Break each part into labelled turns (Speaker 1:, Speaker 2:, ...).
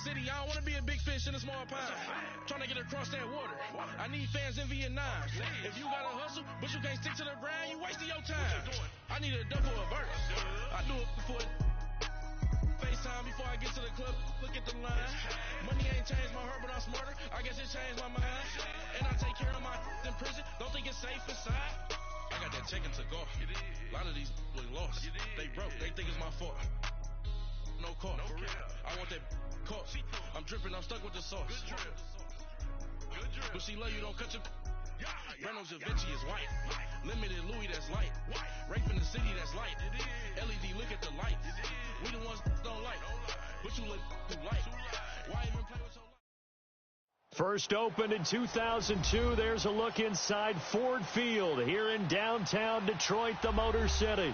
Speaker 1: city, I don't want to be a big fish in a small pond. Trying to get across that water. I need fans in Vietnam. If you got to hustle, but you can't stick to the grind, you wasting your time. I need a double a verse. I do it before FaceTime before I get to the club. Look at the line. Money ain't changed my heart, but I'm smarter. I guess it changed my mind. And I take care of my in prison. Don't think it's safe inside. I got that check and took off. A lot of these look lost. They broke. They think it's my fault. No call. For real. I want that caught. I'm dripping. I'm stuck with the sauce. But she love you. Don't cut your. Reynolds Da Vinci is white. Limited Louis, that's light. Rape in the city, that's light. LED, look at the light. We the ones don't like. But you look too light. Why even play with your life?
Speaker 2: First opened in 2002. There's a look inside Ford Field here in downtown Detroit, the Motor City.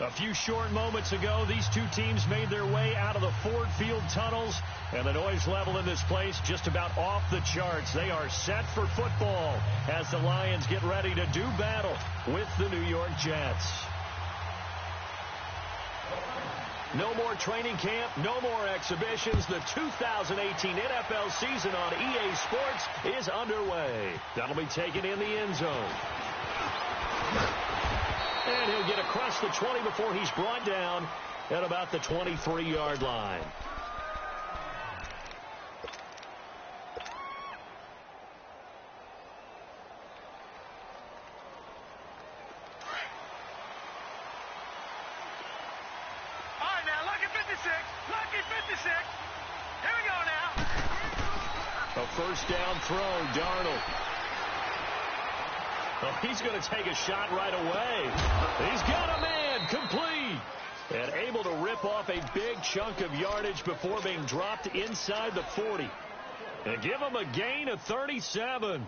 Speaker 2: A few short moments ago, these two teams made their way out of the Ford Field tunnels, and the noise level in this place just about off the charts. They are set for football as the Lions get ready to do battle with the New York Jets. No more training camp, no more exhibitions. The 2018 NFL season on EA Sports is underway. That'll be taken in the end zone. And he'll get across the 20 before he's brought down at about the 23-yard line.
Speaker 3: All right, now, lucky 56. Lucky 56. Here we go now.
Speaker 2: A first down throw, Darnold. Oh, he's going to take a shot right away. He's got a man, complete. And able to rip off a big chunk of yardage before being dropped inside the 40. And give him a gain of 37.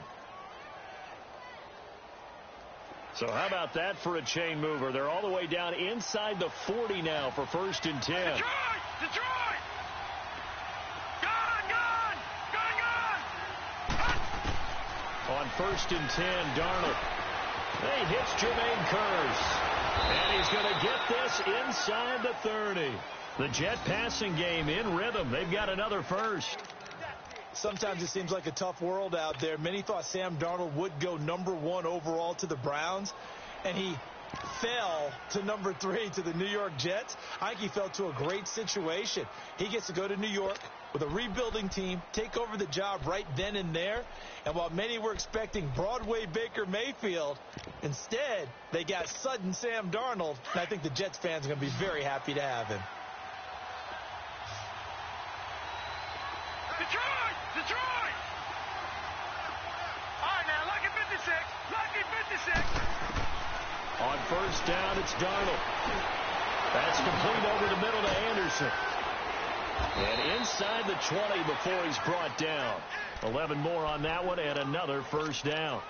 Speaker 2: So how about that for a chain mover? They're all the way down inside the 40 now for 1st and 10.
Speaker 3: Detroit! Detroit! Gone!
Speaker 2: On 1st and 10, Darnold. He hits Jermaine Kearse. And he's going to get this inside the 30. The Jet passing game in rhythm. They've got another first.
Speaker 4: Sometimes it seems like a tough world out there. Many thought Sam Darnold would go #1 overall to the Browns, and he fell to #3 to the New York Jets. I think he fell to a great situation. He gets to go to New York with a rebuilding team, take over the job right then and there. And while many were expecting Broadway Baker Mayfield, instead they got sudden Sam Darnold, and I think the Jets fans are going to be very happy to have him.
Speaker 3: Detroit! Detroit! All right, now, lucky 56. Lucky 56.
Speaker 2: On 1st down, it's Darnold. That's complete over the middle to Anderson. And inside the 20 before he's brought down. 11 more on that one and another 1st down.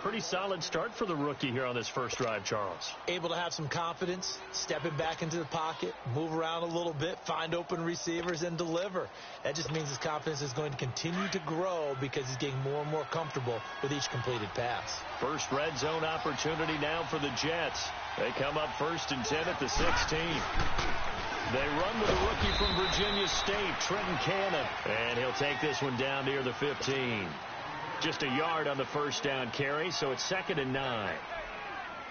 Speaker 2: Pretty solid start for the rookie here on this first drive, Charles.
Speaker 4: Able to have some confidence, stepping back into the pocket, move around a little bit, find open receivers, and deliver. That just means his confidence is going to continue to grow because he's getting more and more comfortable with each completed pass.
Speaker 2: First red zone opportunity now for the Jets. They come up 1st and 10 at the 16. They run with a rookie from Virginia State, Trenton Cannon. And he'll take this one down near the 15. Just a yard on the 1st down carry, so it's 2nd and 9.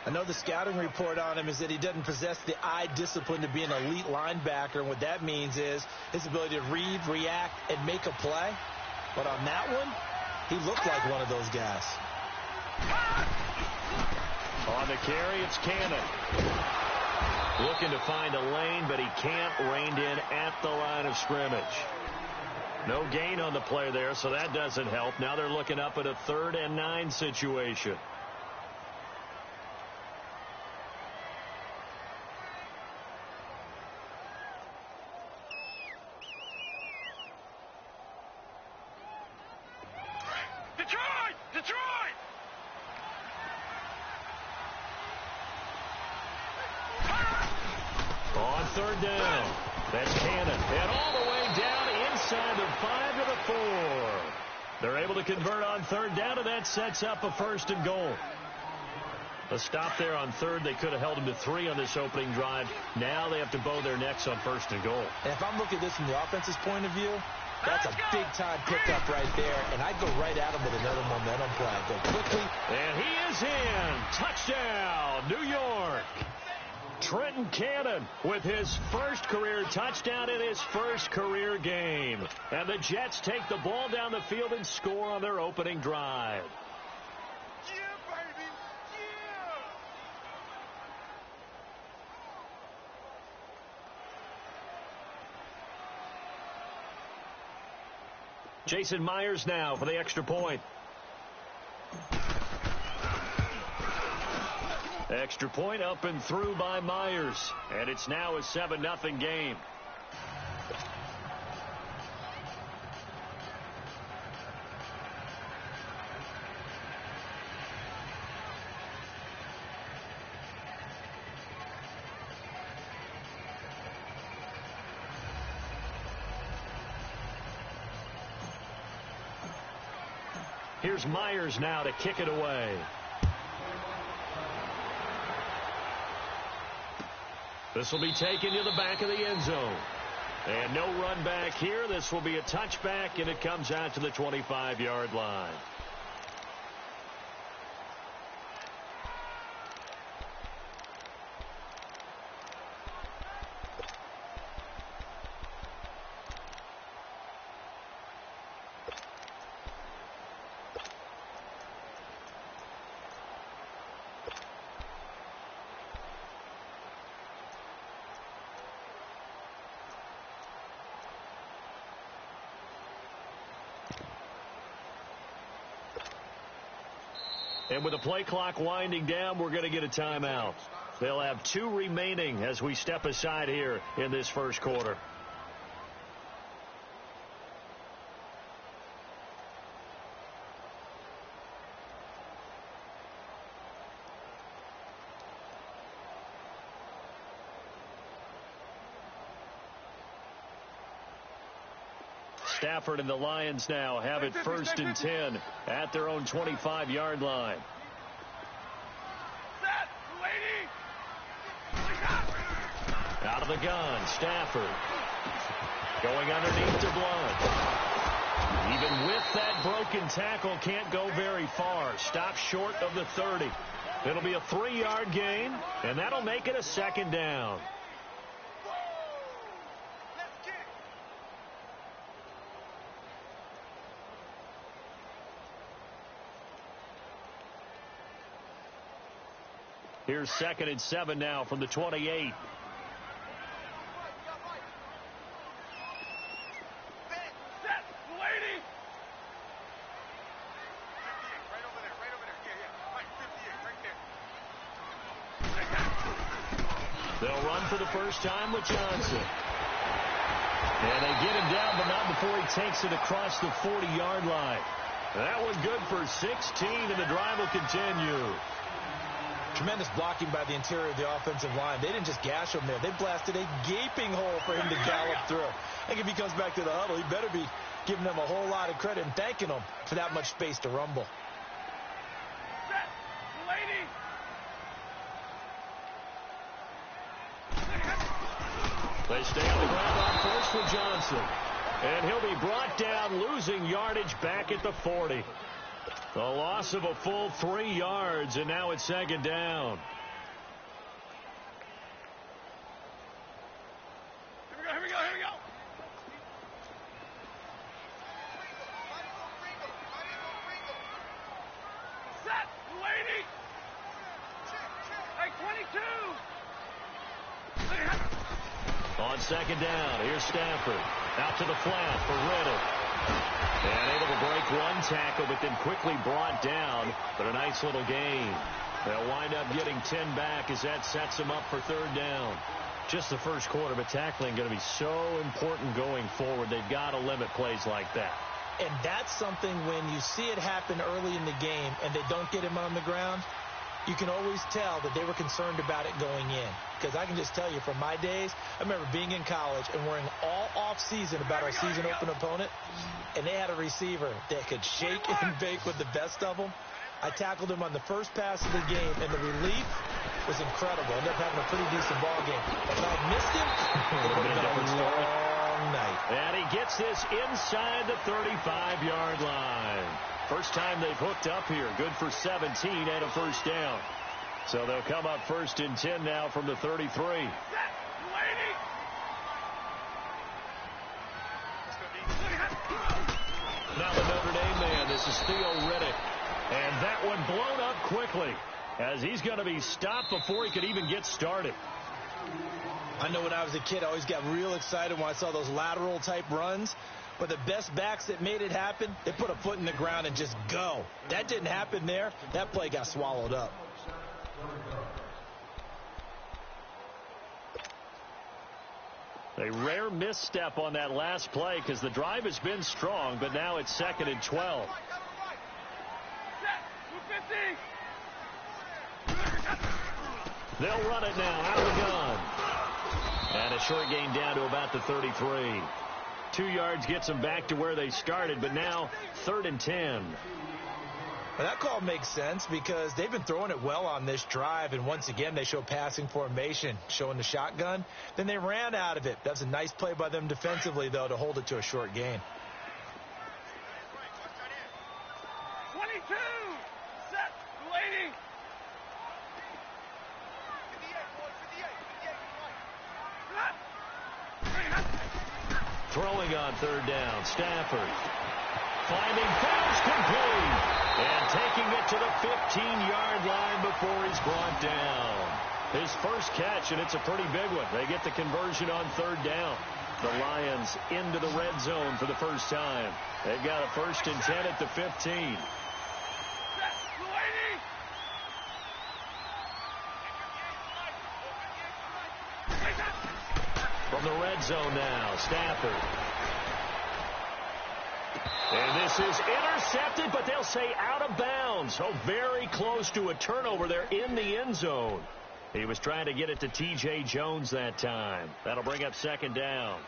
Speaker 4: I know the scouting report on him is that he doesn't possess the eye discipline to be an elite linebacker, and what that means is his ability to read, react, and make a play. But on that one, he looked like one of those guys.
Speaker 2: On the carry, it's Cannon. Looking to find a lane, but he can't. Reined in at the line of scrimmage. No gain on the play there, so that doesn't help. Now they're looking up at a 3rd and 9 situation.
Speaker 3: Detroit! Detroit!
Speaker 2: On 3rd down, that's Cannon. And all the way down inside the 5 to the 4. They're able to convert on 3rd down, and that sets up a 1st and goal. A stop there on 3rd. They could have held him to 3 on this opening drive. Now they have to bow their necks on 1st and goal.
Speaker 4: And if I'm looking at this from the offense's point of view, That's a big-time pickup right there, and I'd go right at him with another momentum play. Go quickly.
Speaker 2: And he is in. Touchdown, New York. Trenton Cannon with his first career touchdown in his first career game. And the Jets take the ball down the field and score on their opening drive.
Speaker 3: Yeah, baby. Yeah.
Speaker 2: Jason Myers now for the extra point. Extra point up and through by Myers. And it's now a 7-0 game. Here's Myers now to kick it away. This will be taken to the back of the end zone. And no run back here. This will be a touchback, and it comes out to the 25-yard line. And with the play clock winding down, we're going to get a timeout. They'll have 2 remaining as we step aside here in this first quarter. Stafford and the Lions now have it 1st and 10 at their own 25-yard line.
Speaker 3: Set, lady.
Speaker 2: Out of the gun, Stafford. Going underneath to Blunt. Even with that broken tackle, can't go very far. Stops short of the 30. It'll be a 3-yard gain, and that'll make it a 2nd down. Here's 2nd and 7 now from the 28.
Speaker 3: Set, lady. Right over there. Yeah. Right 58, right there.
Speaker 2: They'll run for the first time with Johnson. And they get him down, but not before he takes it across the 40-yard line. That was good for 16, and the drive will continue.
Speaker 4: Tremendous blocking by the interior of the offensive line. They didn't just gash him there. They blasted a gaping hole for him to gallop through. I think if he comes back to the huddle, he better be giving them a whole lot of credit and thanking them for that much space to rumble.
Speaker 3: Set, lady.
Speaker 2: They stay on the ground on first for Johnson. And he'll be brought down, losing yardage back at the 40. A loss of a full 3 yards, and now it's 2nd down.
Speaker 3: Here we go. Set, lady. Hey, 22.
Speaker 2: On 2nd down, here's Stafford. Out to the flat for Riddick. And able to break one tackle, but then quickly brought down. But a nice little gain. They'll wind up getting 10 back as that sets them up for 3rd down. Just the first quarter, but tackling going to be so important going forward. They've got to limit plays like that.
Speaker 4: And that's something when you see it happen early in the game and they don't get him on the ground, you can always tell that they were concerned about it going in. Because I can just tell you from my days, I remember being in college and worrying all off-season about our season-open opponent, and they had a receiver that could shake and bake with the best of them. I tackled him on the first pass of the game, and the relief was incredible. Ended up having a pretty decent ball game. If I had missed him, it would have been a long long night.
Speaker 2: And he gets this inside the 35-yard line. First time they've hooked up here. Good for 17 and a first down. So they'll come up 1st and 10 now from the 33. Now the Notre Dame man, this is Theo Riddick. And that one blown up quickly as he's going to be stopped before he could even get started.
Speaker 4: I know when I was a kid, I always got real excited when I saw those lateral type runs. But the best backs that made it happen, they put a foot in the ground and just go. That didn't happen there. That play got swallowed up.
Speaker 2: A rare misstep on that last play because the drive has been strong, but now it's 2nd and 12. They'll run it now out of the gun. And a short gain down to about the 33. 2 yards gets them back to where they started, but now 3rd and 10.
Speaker 4: Well, that call makes sense because they've been throwing it well on this drive, and once again they show passing formation, showing the shotgun. Then they ran out of it. That's a nice play by them defensively, though, to hold it to a short gain.
Speaker 3: 22! Set! Waiting!
Speaker 2: Throwing on 3rd down, Stafford. Finding Fields complete. And taking it to the 15-yard line before he's brought down. His first catch, and it's a pretty big one. They get the conversion on 3rd down. The Lions into the red zone for the first time. They've got a 1st and 10 at the 15. From the red zone now, Stafford. And this is intercepted, but they'll say out of bounds. So very close to a turnover there in the end zone. He was trying to get it to T.J. Jones that time. That'll bring up 2nd down.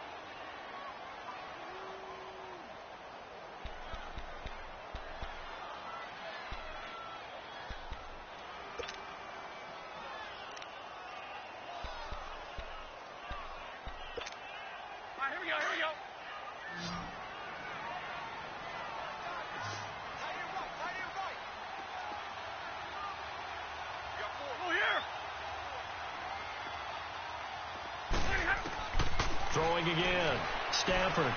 Speaker 2: Throwing again. Stafford.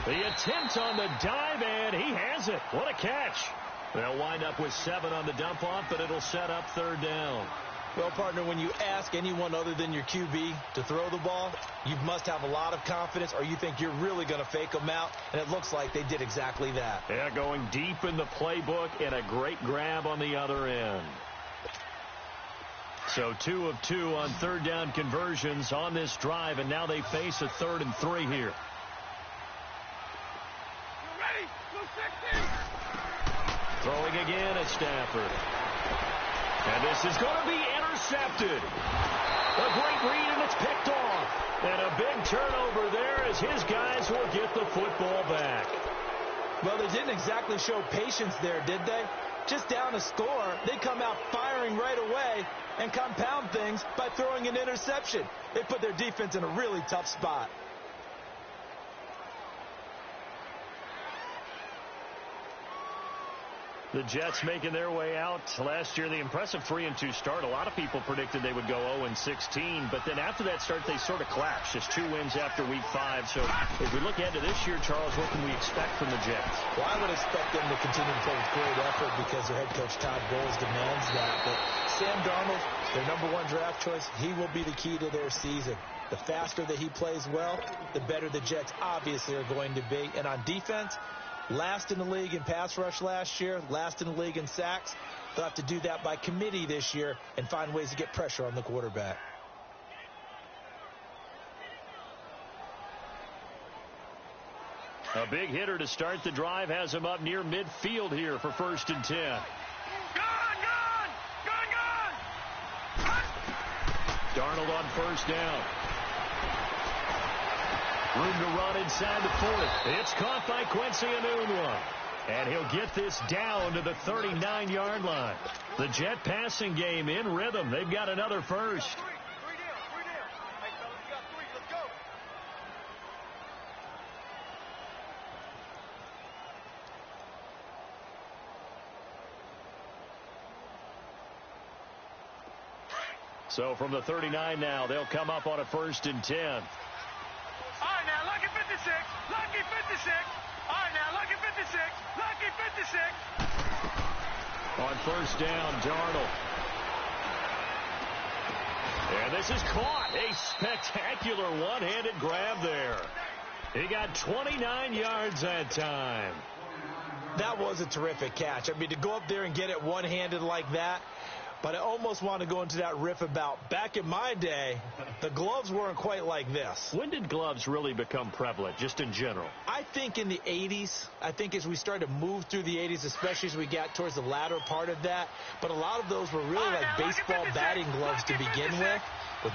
Speaker 2: The attempt on the dive, and he has it. What a catch. They'll wind up with 7 on the dump-off, but it'll set up 3rd down.
Speaker 4: Well, partner, when you ask anyone other than your QB to throw the ball, you must have a lot of confidence, or you think you're really going to fake them out, and it looks like they did exactly that.
Speaker 2: Yeah, going deep in the playbook, and a great grab on the other end. So 2 of 2 on 3rd down conversions on this drive, and now they face a 3rd and 3 here.
Speaker 3: Ready? 260.
Speaker 2: Throwing again at Stafford. And this is going to be intercepted. A great read, and it's picked off. And a big turnover there as his guys will get the football back.
Speaker 4: Well, they didn't exactly show patience there, did they? Just down a score, they come out firing right away and compound things by throwing an interception. They put their defense in a really tough spot.
Speaker 2: The Jets making their way out. Last year, the impressive 3-2 start. A lot of people predicted they would go 0-16, but then after that start, they sort of collapsed. Just 2 wins after week 5. So if we look ahead to this year, Charles, what can we expect from the Jets?
Speaker 4: Well, I would expect them to continue to play with great effort because their head coach, Todd Bowles, demands that. But Sam Darnold, their #1 draft choice, he will be the key to their season. The faster that he plays well, the better the Jets obviously are going to be. And on defense, last in the league in pass rush last year, last in the league in sacks. They'll have to do that by committee this year and find ways to get pressure on the quarterback.
Speaker 2: A big hitter to start the drive has him up near midfield here for 1st and 10. Darnold on 1st down. Room to run inside the 40. It's caught by Quincy Enunwa. And he'll get this down to the 39-yard line. The Jet passing game in rhythm. They've got another first. So from the 39 now, they'll come up on a 1st and 10.
Speaker 3: All right, now, lucky 56. Lucky 56. All right, now, lucky 56. Lucky 56.
Speaker 2: On 1st down, Darnold. And this is caught. A spectacular one-handed grab there. He got 29 yards that time.
Speaker 4: That was a terrific catch. I mean, to go up there and get it one-handed like that, but I almost want to go into that riff about back in my day, the gloves weren't quite like this.
Speaker 2: When did gloves really become prevalent, just in general?
Speaker 4: I think in the 80s. I think as we started to move through the 80s, especially as we got towards the latter part of that. But a lot of those were really like baseball batting gloves to begin with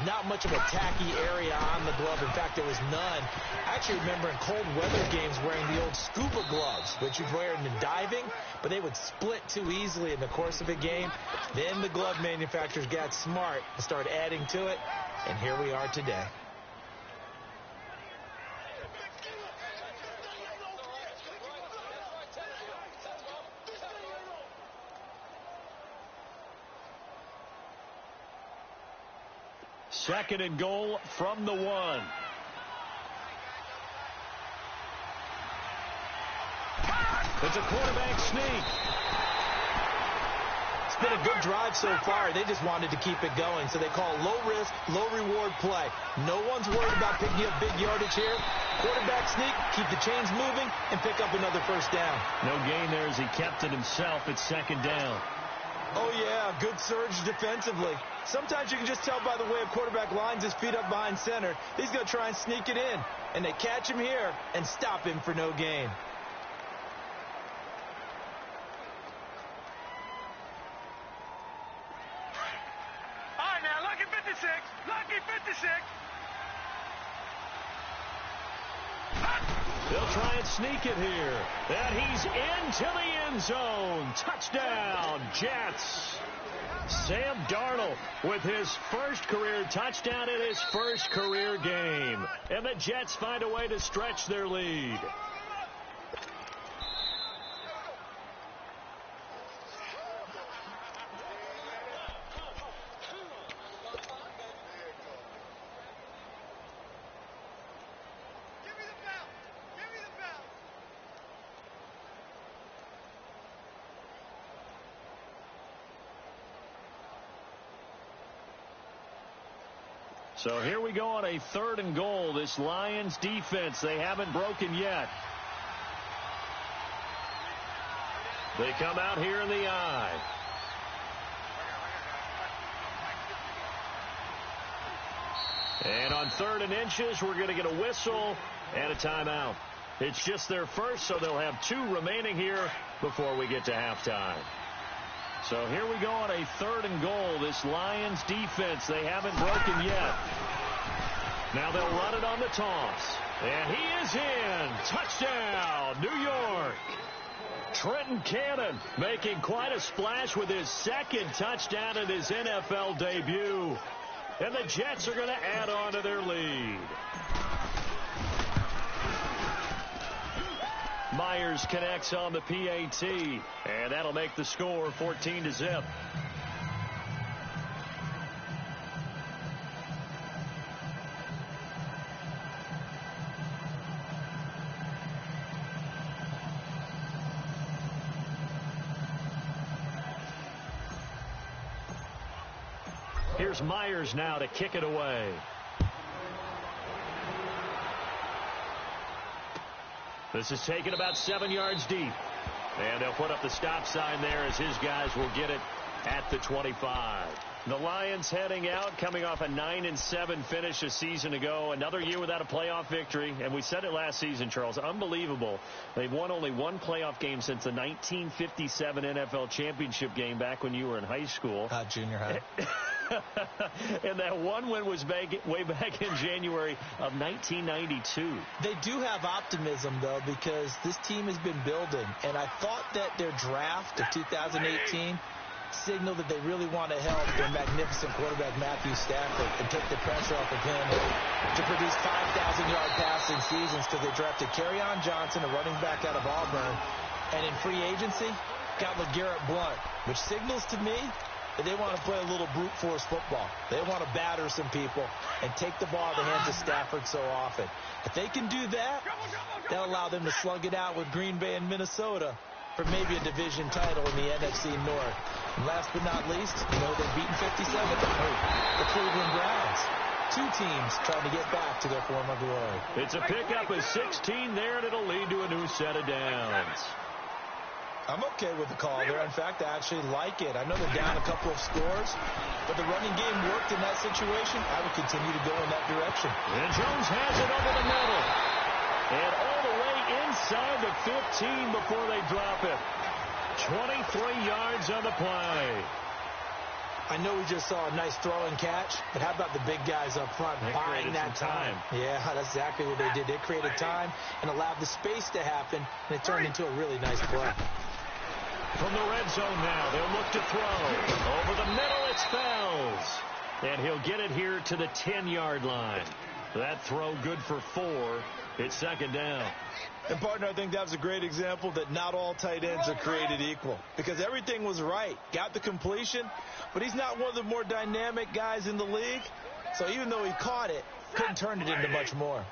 Speaker 4: not much of a tacky area on the glove. In fact, there was none. I actually remember in cold weather games wearing the old scuba gloves, which you'd wear in diving, but they would split too easily in the course of a game. Then the glove manufacturers got smart and started adding to it, and here we are today.
Speaker 2: Second and goal from the 1. It's a quarterback sneak.
Speaker 4: It's been a good drive so far. They just wanted to keep it going, so they call low risk, low reward play. No one's worried about picking up big yardage here. Quarterback sneak, keep the chains moving, and pick up another 1st down.
Speaker 2: No gain there as he kept it himself at 2nd down.
Speaker 4: Oh, yeah, good surge defensively. Sometimes you can just tell by the way a quarterback lines his feet up behind center. He's going to try and sneak it in. And they catch him here and stop him for no gain.
Speaker 3: All right, now, lucky 56. Lucky 56.
Speaker 2: They'll try and sneak it here. And he's into the end zone. Touchdown, Jets. Sam Darnold with his first career touchdown in his first career game. And the Jets find a way to stretch their lead. So here we go on a 3rd and goal. This Lions defense, they haven't broken yet. They come out here in the eye. And on 3rd and inches, we're going to get a whistle and a timeout. It's just their first, so they'll have 2 remaining here before we get to halftime. So here we go on a 3rd and goal. This Lions defense, they haven't broken yet. Now they'll run it on the toss. And he is in. Touchdown, New York. Trenton Cannon making quite a splash with his 2nd touchdown in his NFL debut. And the Jets are going to add on to their lead. Myers connects on the PAT, and that'll make the score 14-0. Here's Myers now to kick it away. This is taken about 7 yards deep. And they'll put up the stop sign there as his guys will get it at the 25. The Lions heading out, coming off a 9-7 finish a season ago. Another year without a playoff victory. And we said it last season, Charles. Unbelievable. They've won only 1 playoff game since the 1957 NFL championship game back when you were in high school.
Speaker 4: Junior high.
Speaker 2: And that one win was way back in January of 1992.
Speaker 4: They do have optimism, though, because this team has been building. And I thought that their draft of 2018 signaled that they really want to help their magnificent quarterback Matthew Stafford and take the pressure off of him to produce 5,000-yard passing seasons, because they drafted Kerryon Johnson, a running back out of Auburn, and in free agency got LeGarrette Blount, which signals to me that they want to play a little brute force football. They want to batter some people and take the ball out of the hands of Stafford so often. If they can do that, that'll allow them to slug it out with Green Bay and Minnesota for maybe a division title in the NFC North. And last but not least, you know they've beaten 57? The Cleveland Browns. Two teams trying to get back to their former glory.
Speaker 2: It's a pickup of 16 there, and it'll lead to a new set of downs.
Speaker 4: I'm okay with the call there. In fact, I actually like it. I know they're down a couple of scores, but the running game worked in that situation. I would continue to go in that direction.
Speaker 2: And Jones has it over the middle. And all the way inside the 15 before they drop it. 23 yards on the play.
Speaker 4: I know we just saw a nice throw and catch, but how about the big guys up front buying that time? Yeah, that's exactly what they did. They created time and allowed the space to happen, and it turned into a really nice play.
Speaker 2: From the red zone now, they'll look to throw. Over the middle, it's Fells. And he'll get it here to the 10-yard line. That throw good for 4. It's second down.
Speaker 4: And, partner, I think that was a great example that not all tight ends are created equal. Because everything was right. Got the completion, but he's not one of the more dynamic guys in the league. So even though he caught it, couldn't turn it into much more.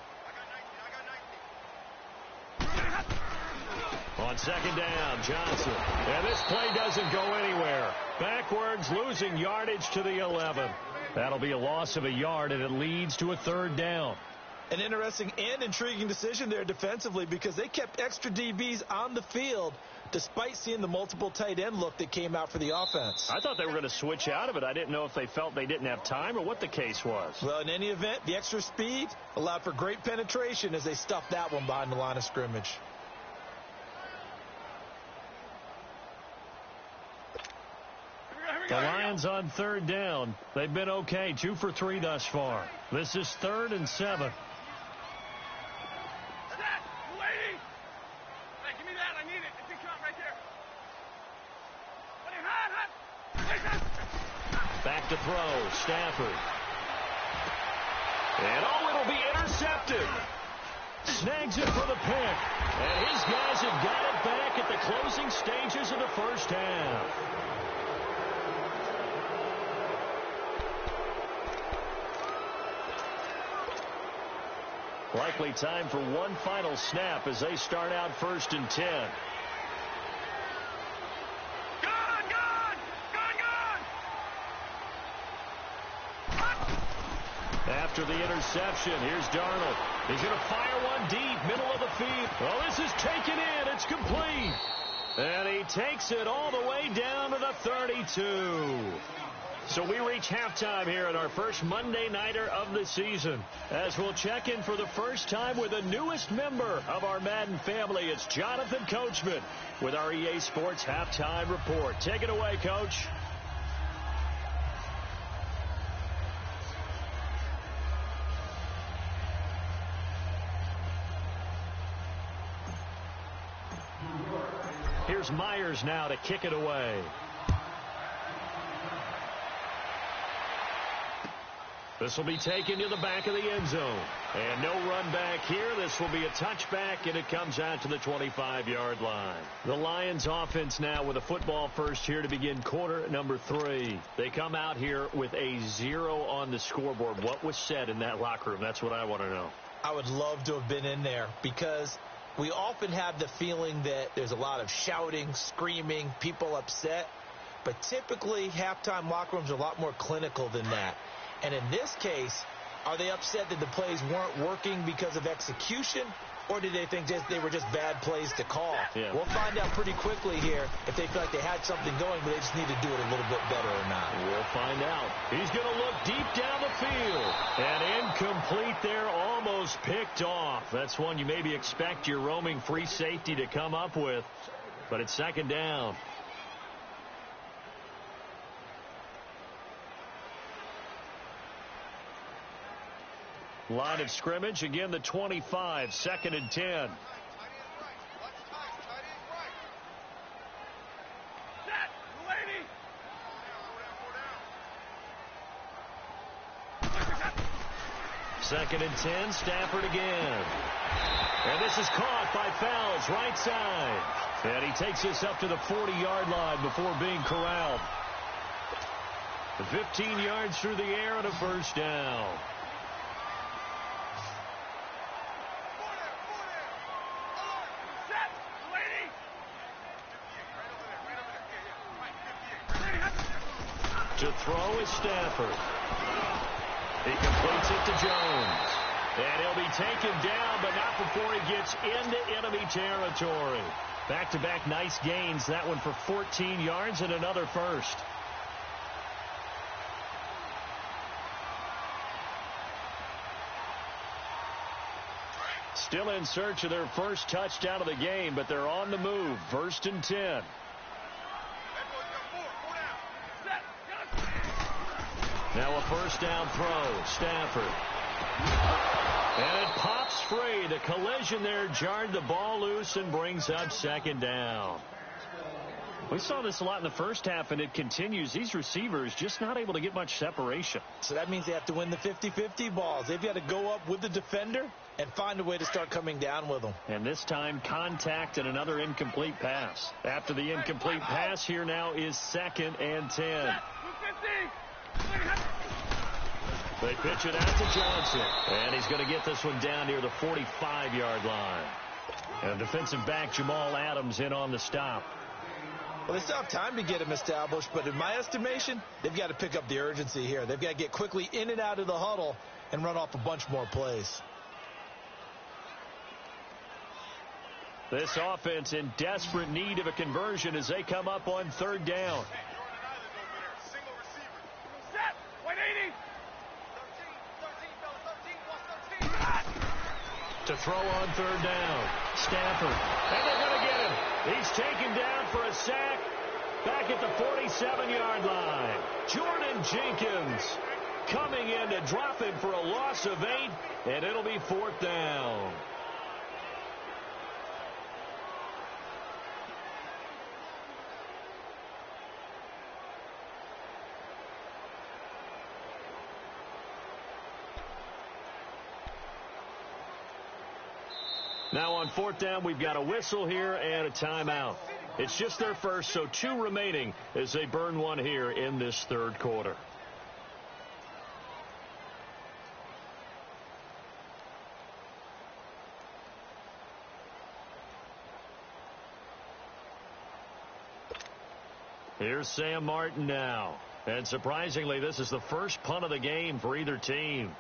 Speaker 2: On second down, Johnson. And this play doesn't go anywhere. Backwards, losing yardage to the 11. That'll be a loss of a yard, and it leads to a third down.
Speaker 4: An interesting and intriguing decision there defensively because they kept extra DBs on the field despite seeing the multiple tight end look that came out for the offense.
Speaker 2: I thought they were going to switch out of it. I didn't know if they felt they didn't have time or what the case was.
Speaker 4: Well, in any event, the extra speed allowed for great penetration as they stuffed that one behind the line of scrimmage.
Speaker 2: The Lions on third down. They've been okay, 2 for 3 thus far. This is 3rd and 7. Back to throw, Stafford. And it'll be intercepted. Snags it for the pick. And his guys have got it back at the closing stages of the first half. Likely time for one final snap as they start out 1st and 10. After the interception, here's Darnold. He's going to fire one deep, middle of the field. Well, this is taken in. It's complete. And he takes it all the way down to the 32. So we reach halftime here at our first Monday Nighter of the season. As we'll check in for the first time with the newest member of our Madden family. It's Jonathan Coachman with our EA Sports Halftime Report. Take it away, Coach. Here's Myers now to kick it away. This will be taken to the back of the end zone. And no run back here. This will be a touchback, and it comes out to the 25-yard line. The Lions offense now with a football first here to begin quarter number 3. They come out here with a 0 on the scoreboard. What was said in that locker room? That's what I want to know.
Speaker 4: I would love to have been in there because we often have the feeling that there's a lot of shouting, screaming, people upset. But typically, halftime locker rooms are a lot more clinical than that. And in this case, are they upset that the plays weren't working because of execution, or did they think they were just bad plays to call?
Speaker 2: Yeah.
Speaker 4: We'll find out pretty quickly here if they feel like they had something going, but they just need to do it a little bit better or not.
Speaker 2: We'll find out. He's going to look deep down the field. And incomplete there, almost picked off. That's one you maybe expect your roaming free safety to come up with, but it's second down. Line of scrimmage, again the 25, 2nd and 10. Second and 10, Stafford again. And this is caught by Fells, right side. And he takes this up to the 40-yard line before being corralled. 15 yards through the air and a first down. To throw is Stafford. He completes it to Jones. And he'll be taken down, but not before he gets into enemy territory. Back-to-back nice gains. That one for 14 yards and another first. Still in search of their first touchdown of the game, but they're on the move. 1st and 10. Now a first down throw. Stafford. And it pops free. The collision there jarred the ball loose and brings up 2nd down. We saw this a lot in the first half, and it continues. These receivers just not able to get much separation.
Speaker 4: So that means they have to win the 50-50 balls. They've got to go up with the defender and find a way to start coming down with them.
Speaker 2: And this time, contact and another incomplete pass. After the incomplete pass, here now is 2nd and 10. They pitch it out to Johnson. And he's going to get this one down near the 45-yard line. And defensive back Jamal Adams in on the stop.
Speaker 4: Well, they still have time to get him established, but in my estimation, they've got to pick up the urgency here. They've got to get quickly in and out of the huddle and run off a bunch more plays.
Speaker 2: This offense in desperate need of a conversion as they come up on 3rd down. To throw on 3rd down. Stafford. And they're going to get him. He's taken down for a sack back at the 47-yard line. Jordan Jenkins coming in to drop him for a loss of 8, and it'll be 4th down. Now on 4th down, we've got a whistle here and a timeout. It's just their first, so 2 remaining as they burn one here in this 3rd quarter. Here's Sam Martin now. And surprisingly, this is the first punt of the game for either team.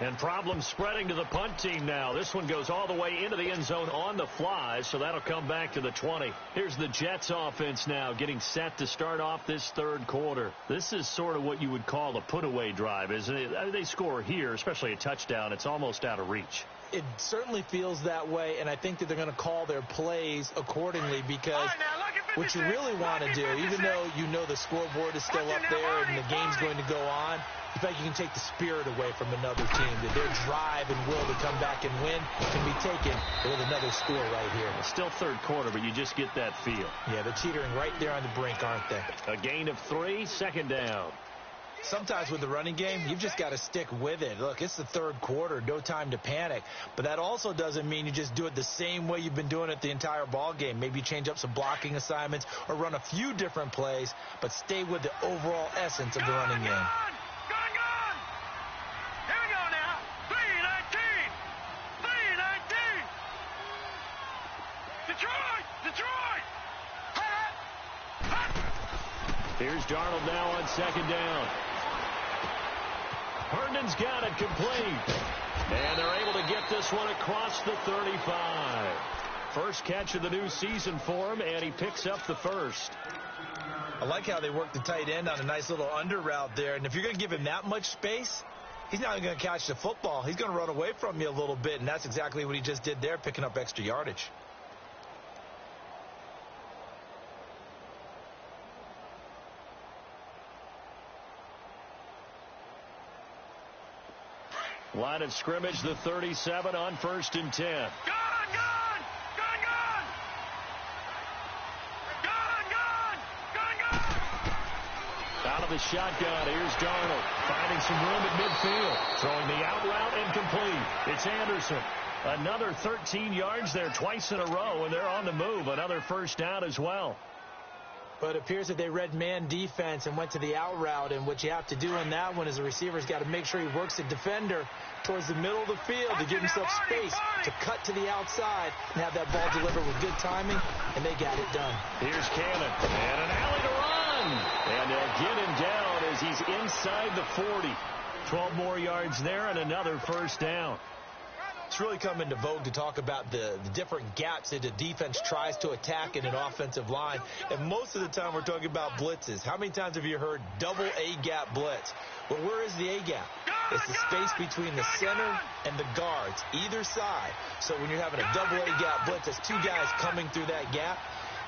Speaker 2: And problems spreading to the punt team now. This one goes all the way into the end zone on the fly, so that'll come back to the 20. Here's the Jets offense now getting set to start off this 3rd quarter. This is sort of what you would call a put-away drive, isn't it? They score here, especially a touchdown. It's almost out of reach.
Speaker 4: It certainly feels that way, and I think that they're going to call their plays accordingly because what you really want to do, even though you know the scoreboard is still up there and the game's going to go on, in fact, you can take the spirit away from another team, that their drive and will to come back and win can be taken with another score right here.
Speaker 2: It's still 3rd quarter, but you just get that feel.
Speaker 4: Yeah, they're teetering right there on the brink, aren't they?
Speaker 2: A gain of 3, 2nd down.
Speaker 4: Sometimes with the running game, you've just got to stick with it. Look, it's the 3rd quarter, no time to panic. But that also doesn't mean you just do it the same way you've been doing it the entire ball game. Maybe change up some blocking assignments or run a few different plays, but stay with the overall essence of the running game.
Speaker 2: Here's Darnold now on 2nd down. Herndon's got it complete. And they're able to get this one across the 35. First catch of the new season for him, and he picks up the first.
Speaker 4: I like how they work the tight end on a nice little under route there. And if you're going to give him that much space, he's not going to catch the football. He's going to run away from you a little bit, and that's exactly what he just did there, picking up extra yardage.
Speaker 2: Line of scrimmage, the 37 on 1st and 10.
Speaker 3: Gun! Gun! Gun! Gun! Gun! Gun! Gun! Gun!
Speaker 2: Out of the shotgun, here's Darnold. Finding some room at midfield. Throwing the out route incomplete. It's Anderson. Another 13 yards there twice in a row, and they're on the move. Another first down as well.
Speaker 4: But it appears that they read man defense and went to the out route, and what you have to do in that one is the receiver's got to make sure he works the defender towards the middle of the field to give himself space to cut to the outside and have that ball delivered with good timing, and they got it done.
Speaker 2: Here's Cannon, and an alley to run. And they'll get him down as he's inside the 40. 12 more yards there and another first down.
Speaker 4: It's really come into vogue to talk about the different gaps that the defense tries to attack in an offensive line. And most of the time we're talking about blitzes. How many times have you heard double A-gap blitz? Well, where is the A-gap? It's the space between the center and the guards, either side. So when you're having a double A-gap blitz, there's two guys coming through that gap.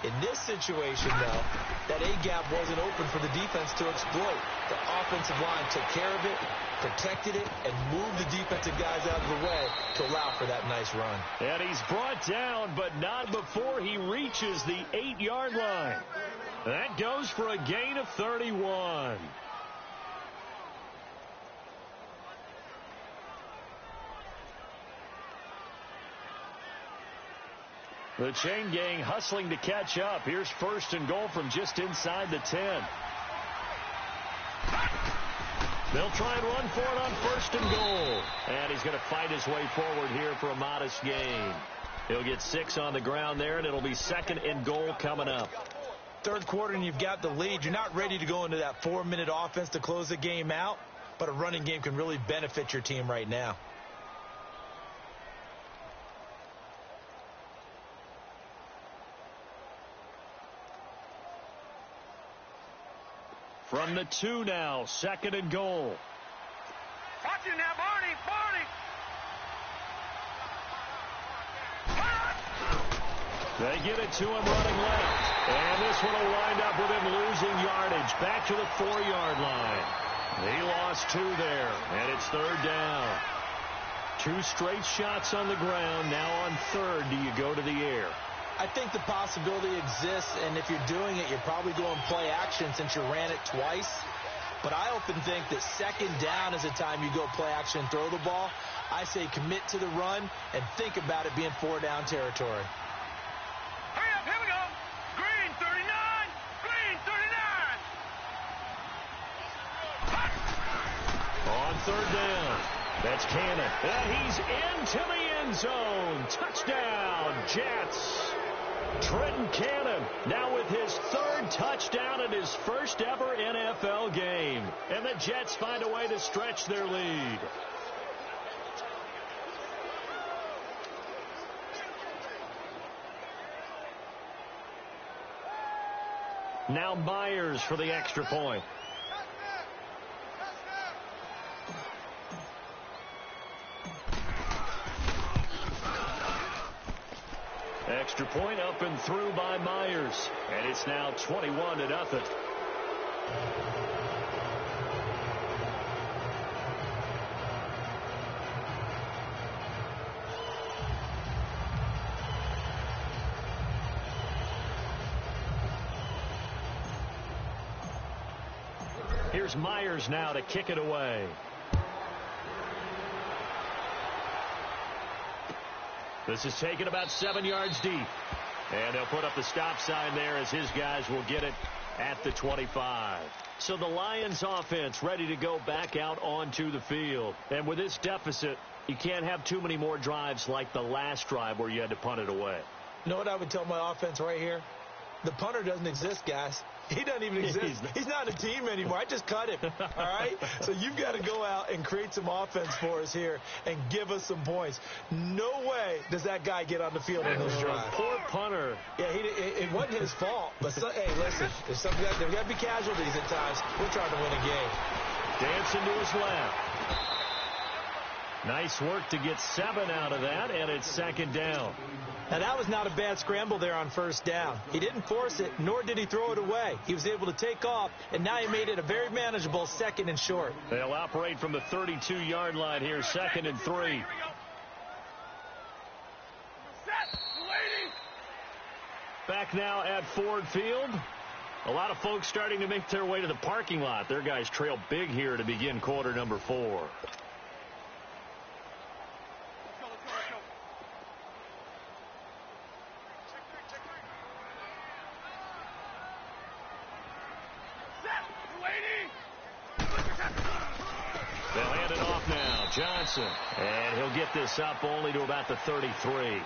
Speaker 4: In this situation, though, that A-gap wasn't open for the defense to exploit. The offensive line took care of it, protected it, and moved the defensive guys out of the way to allow for that nice run.
Speaker 2: And he's brought down, but not before he reaches the 8-yard line. That goes for a gain of 31. The chain gang hustling to catch up. Here's 1st and goal from just inside the 10. They'll try and run for it on 1st and goal. And he's going to fight his way forward here for a modest gain. He'll get 6 on the ground there, and it'll be 2nd and goal coming up.
Speaker 4: Third quarter, and you've got the lead. You're not ready to go into that 4-minute offense to close the game out, but a running game can really benefit your team right now.
Speaker 2: From the 2 now, 2nd and goal.
Speaker 3: Watch it now, Barney! Barney!
Speaker 2: They get it to him running left. And this one will wind up with him losing yardage. Back to the 4-yard line. He lost 2 there, and it's 3rd down. 2 straight shots on the ground. Now on 3rd, do you go to the air?
Speaker 4: I think the possibility exists, and if you're doing it, you're probably going play action since you ran it twice. But I often think that 2nd down is the time you go play action and throw the ball. I say commit to the run and think about it being 4-down territory.
Speaker 3: Hurry up, here we go! Green 39! Green 39!
Speaker 2: On 3rd down, that's Cannon. And he's into the end zone. Touchdown, Jets. Trenton Cannon now with his 3rd touchdown in his first ever NFL game. And the Jets find a way to stretch their lead. Now Myers for the extra point. Extra point up and through by Myers. And it's now 21-0. Here's Myers now to kick it away. This is taken about 7 yards deep. And they'll put up the stop sign there as his guys will get it at the 25. So the Lions offense ready to go back out onto the field. And with this deficit, you can't have too many more drives like the last drive where you had to punt it away.
Speaker 4: You know what I would tell my offense right here? The punter doesn't exist, guys. He doesn't even exist. He's not a team anymore. I just cut him. All right? So you've got to go out and create some offense for us here and give us some points. No way does that guy get on the field in this drive.
Speaker 2: Poor punter.
Speaker 4: Yeah, it wasn't his fault. But, hey, listen, there's got to be casualties at times. We're trying to win a game.
Speaker 2: Dancing to his left. Nice work to get 7 out of that, and it's 2nd down.
Speaker 4: Now, that was not a bad scramble there on first down. He didn't force it, nor did he throw it away. He was able to take off, and now he made it a very manageable 2nd and short.
Speaker 2: They'll operate from the 32-yard line here, 2nd and 3. Back now at Ford Field. A lot of folks starting to make their way to the parking lot. Their guys trail big here to begin quarter number 4. They'll hand it off now. Johnson. And he'll get this up only to about the 33.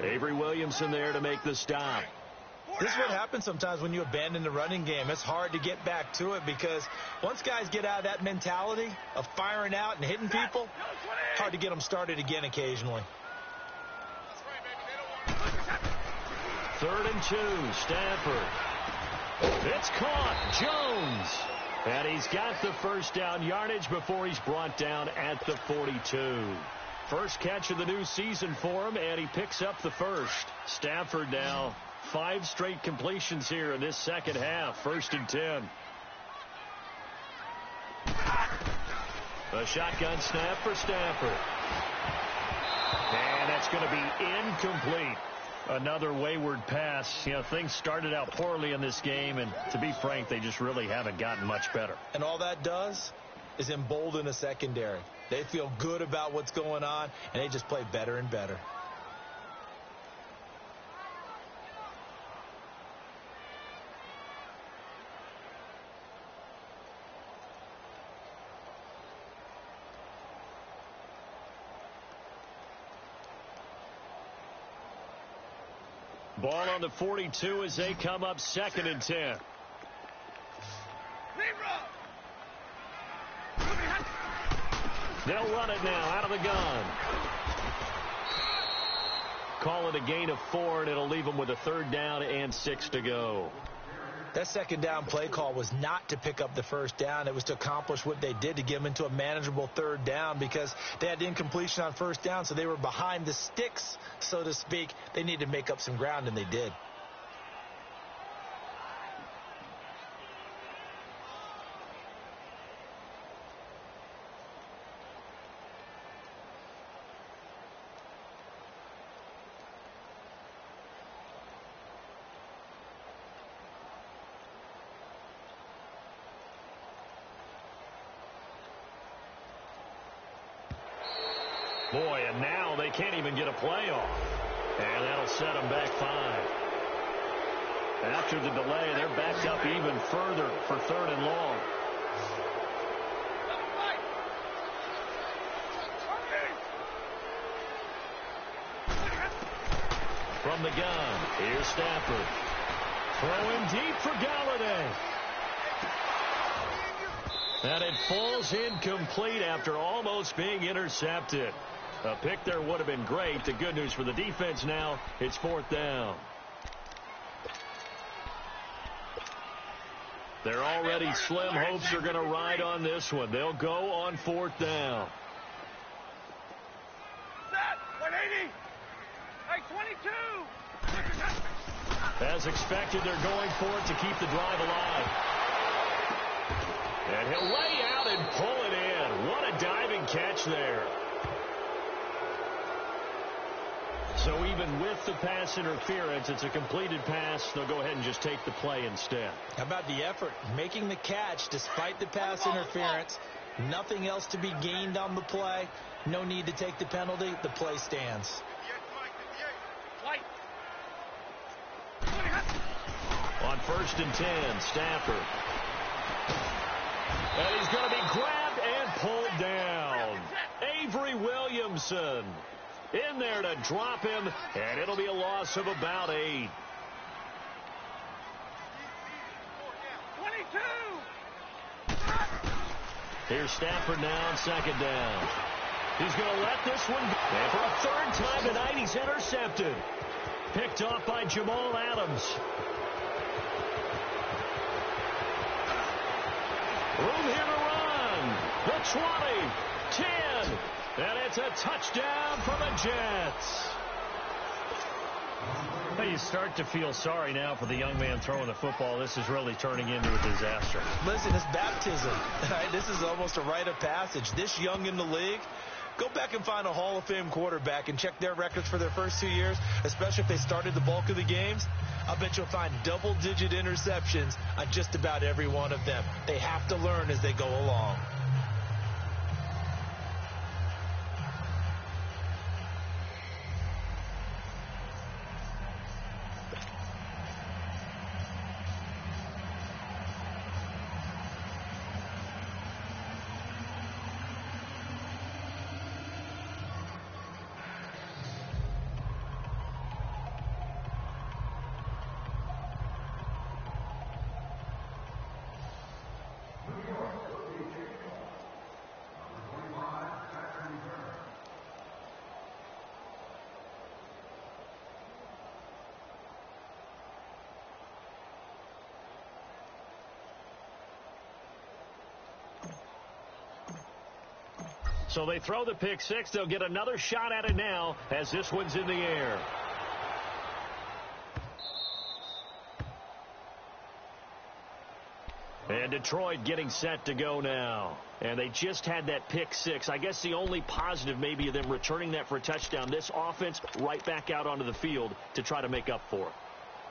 Speaker 2: Avery Williamson there to make the stop.
Speaker 4: This is what happens sometimes when you abandon the running game. It's hard to get back to it because once guys get out of that mentality of firing out and hitting people, it's hard to get them started again occasionally.
Speaker 2: 3rd and 2. Stafford. It's caught. Jones. And he's got the first down yardage before he's brought down at the 42. First catch of the new season for him, and he picks up the first. Stafford now 5 straight completions here in this second half. 1st and 10. A shotgun snap for Stafford. And that's going to be incomplete. Another wayward pass. You know, things started out poorly in this game, and to be frank, they just really haven't gotten much better.
Speaker 4: And all that does is embolden the secondary. They feel good about what's going on, and they just play better and better.
Speaker 2: Ball on the 42 as they come up 2nd and 10. They'll run it now out of the gun. Call it a gain of 4, and it'll leave them with a 3rd down and 6 to go.
Speaker 4: That 2nd down play call was not to pick up the first down. It was to accomplish what they did to get them into a manageable 3rd down because they had incompletion on first down, so they were behind the sticks, so to speak. They needed to make up some ground, and they did.
Speaker 2: Boy, and now they can't even get a play off. And that'll set them back 5. After the delay, they're backed up even further for 3rd and long. From the gun, here's Stafford. Throwing deep for Galladay. And it falls incomplete after almost being intercepted. A pick there would have been great. The good news for the defense now, it's 4th down. They're already slim hopes are going to ride on this one. They'll go on 4th down.
Speaker 3: Set, 180. Hey, 22.
Speaker 2: As expected, they're going for it to keep the drive alive. And he'll lay out and pull it in. What a diving catch there. So even with the pass interference, it's a completed pass. They'll go ahead and just take the play instead.
Speaker 4: How about the effort? Making the catch despite the pass interference. Nothing else to be gained on the play. No need to take the penalty. The play stands.
Speaker 2: On 1st and 10, Stafford. And he's going to be grabbed and pulled down. Avery Williamson in there to drop him, and it'll be a loss of about 8.
Speaker 3: 22.
Speaker 2: Here's Stafford now on 2nd down. He's going to let this one go. And for a 3rd time tonight, he's intercepted. Picked off by Jamal Adams. Room here to run. The 20, 10, and it's a touchdown for the Jets. Well, you start to feel sorry now for the young man throwing the football. This is really turning into a disaster.
Speaker 4: Listen, it's baptism. Right? This is almost a rite of passage. This young in the league, go back and find a Hall of Fame quarterback and check their records for their first 2 years, especially if they started the bulk of the games. I'll bet you'll find double-digit interceptions on just about every one of them. They have to learn as they go along.
Speaker 2: So they throw the pick six. They'll get another shot at it now as this one's in the air. And Detroit getting set to go now. And they just had that pick six. I guess the only positive maybe of them returning that for a touchdown. This offense right back out onto the field to try to make up for it.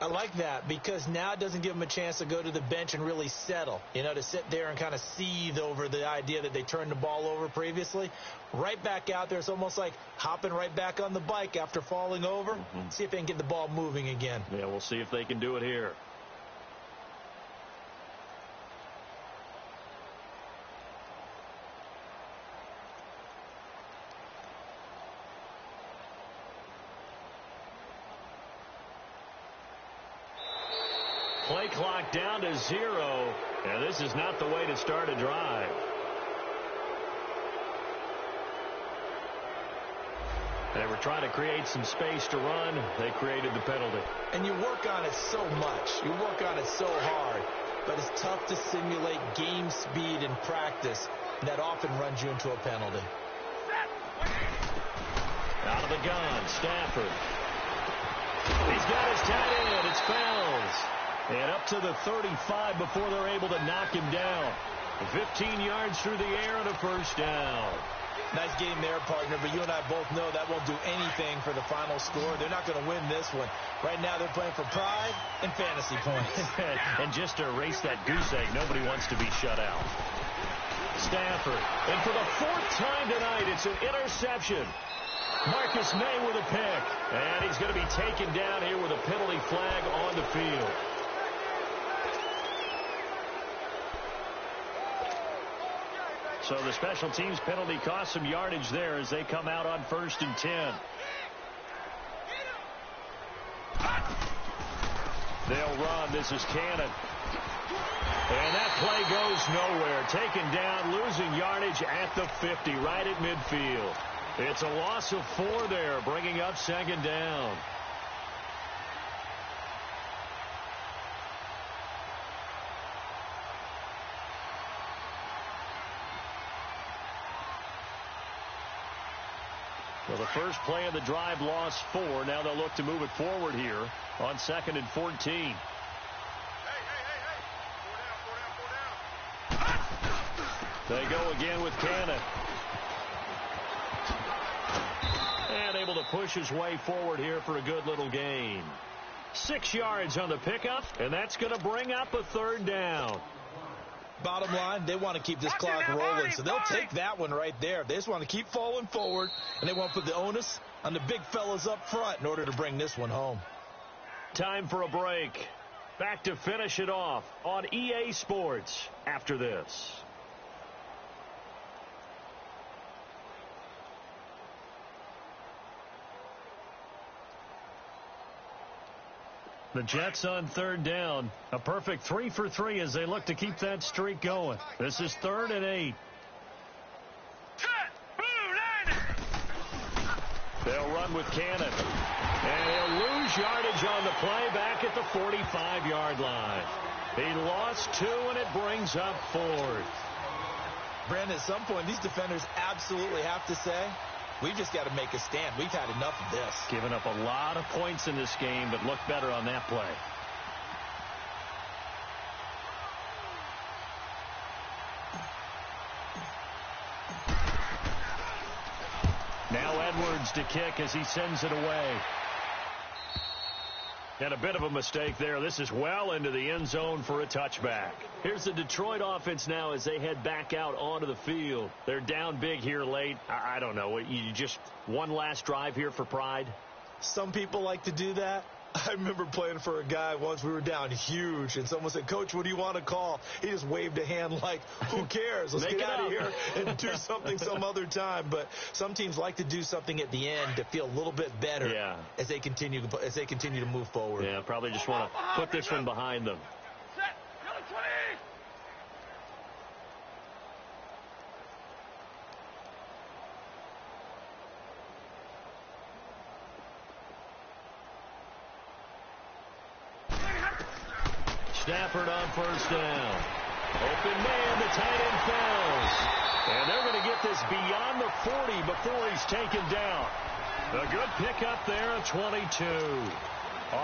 Speaker 4: I like that because now it doesn't give them a chance to go to the bench and really settle, to sit there and kind of seethe over the idea that they turned the ball over previously. Right back out there, it's almost like hopping right back on the bike after falling over. See if they can get the ball moving again.
Speaker 2: Yeah, we'll see if they can do it here. Play clock down to 0, and this is not the way to start a drive. They were trying to create some space to run. They created the penalty.
Speaker 4: And you work on it so much. You work on it so hard. But it's tough to simulate game speed in practice. And that often runs you into a penalty.
Speaker 2: Out of the gun, Stafford. He's got his tight end. It's Fells. And up to the 35 before they're able to knock him down. 15 yards through the air and a first down.
Speaker 4: Nice game there, partner, but you and I both know that won't do anything for the final score. They're not going to win this one. Right now they're playing for pride and fantasy points.
Speaker 2: And just to erase that goose egg, nobody wants to be shut out. Stafford. And for the 4th time tonight, it's an interception. Marcus May with a pick. And he's going to be taken down here with a penalty flag on the field. So the special teams penalty cost some yardage there as they come out on 1st and 10. They'll run. This is Cannon. And that play goes nowhere. Taken down, losing yardage at the 50, right at midfield. It's a loss of 4 there, bringing up 2nd down. Well, the first play of the drive lost 4. Now they'll look to move it forward here on 2nd and 14. They go again with Cannon. And able to push his way forward here for a good little gain. 6 yards on the pickup, and that's going to bring up a 3rd down.
Speaker 4: Bottom line, they want to keep this clock rolling, so they'll take that one right there. They just want to keep falling forward, and they want to put the onus on the big fellas up front in order to bring this one home.
Speaker 2: Time for a break. Back to finish it off on EA Sports after this. The Jets on 3rd down. A perfect 3 for 3 as they look to keep that streak going. This is 3rd and 8. They'll run with Cannon. And he'll lose yardage on the play back at the 45-yard line. He lost 2, and it brings up 4th.
Speaker 4: Brandon, at some point, these defenders absolutely have to say, We've just got to make a stand. We've had enough of this.
Speaker 2: Giving up a lot of points in this game, but look better on that play. Now Edwards to kick as he sends it away. And a bit of a mistake there. This is well into the end zone for a touchback. Here's the Detroit offense now as they head back out onto the field. They're down big here late. I don't know. You just one last drive here for pride?
Speaker 4: Some people like to do that. I remember playing for a guy once. We were down huge, and someone said, "Coach, what do you want to call?" He just waved a hand like, who cares? Let's get out of here and do something some other time. But some teams like to do something at the end to feel a little bit better as they continue to move forward.
Speaker 2: Yeah, probably just want to put this one behind them.
Speaker 3: Set. Go 20.
Speaker 2: Stafford on first down. Open man, the tight end falls. And they're going to get this beyond the 40 before he's taken down. A good pickup there at 22.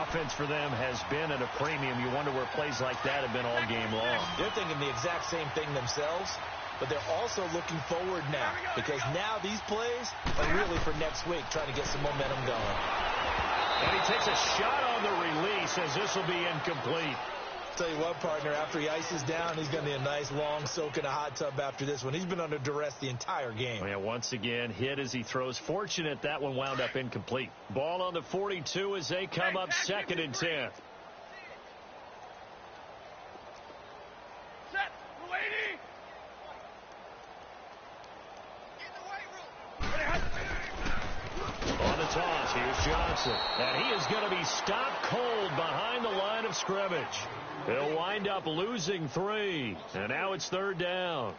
Speaker 2: Offense for them has been at a premium. You wonder where plays like that have been all game long.
Speaker 4: They're thinking the exact same thing themselves, but they're also looking forward now because now these plays are really for next week, trying to get some momentum going.
Speaker 2: And he takes a shot on the release as this will be incomplete.
Speaker 4: Tell you what, partner, after he ices down, he's going to need a nice long soak in a hot tub after this one. He's been under duress the entire game.
Speaker 2: Yeah, once again, hit as he throws. Fortunate that one wound up incomplete. Ball on the 42 as they come up 2nd and 10.
Speaker 3: Set. Lady.
Speaker 2: On the toss, here's Johnson. And he is going to be stopped cold behind the line of scrimmage. They'll wind up losing 3. And now it's 3rd down.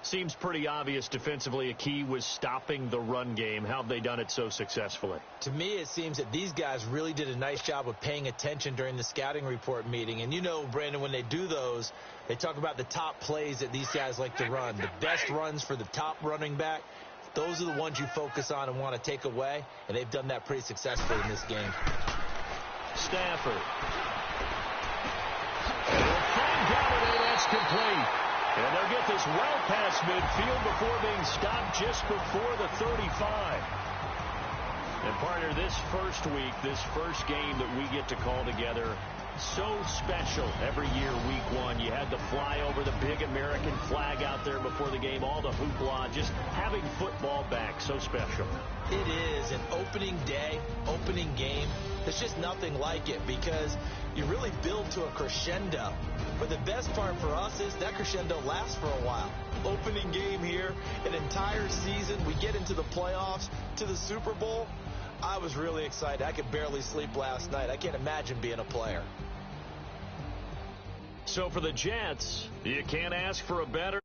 Speaker 2: Seems pretty obvious defensively a key was stopping the run game. How have they done it so successfully?
Speaker 4: To me, it seems that these guys really did a nice job of paying attention during the scouting report meeting. And you know, Brandon, when they do those, they talk about the top plays that these guys like to run. The best runs for the top running back. Those are the ones you focus on and want to take away, and they've done that pretty successfully in this game.
Speaker 2: Stafford. That's complete. And they'll get this well past midfield before being stopped just before the 35. And, partner, this first week, this first game that we get to call together, so special every year, week 1. You had to fly over the big American flag out there before the game, all the hoopla, just having football back, so special.
Speaker 4: It is an opening day, opening game. There's just nothing like it because you really build to a crescendo. But the best part for us is that crescendo lasts for a while. Opening game here, an entire season. We get into the playoffs, to the Super Bowl. I was really excited. I could barely sleep last night. I can't imagine being a player.
Speaker 2: So for the Jets, you can't ask for a better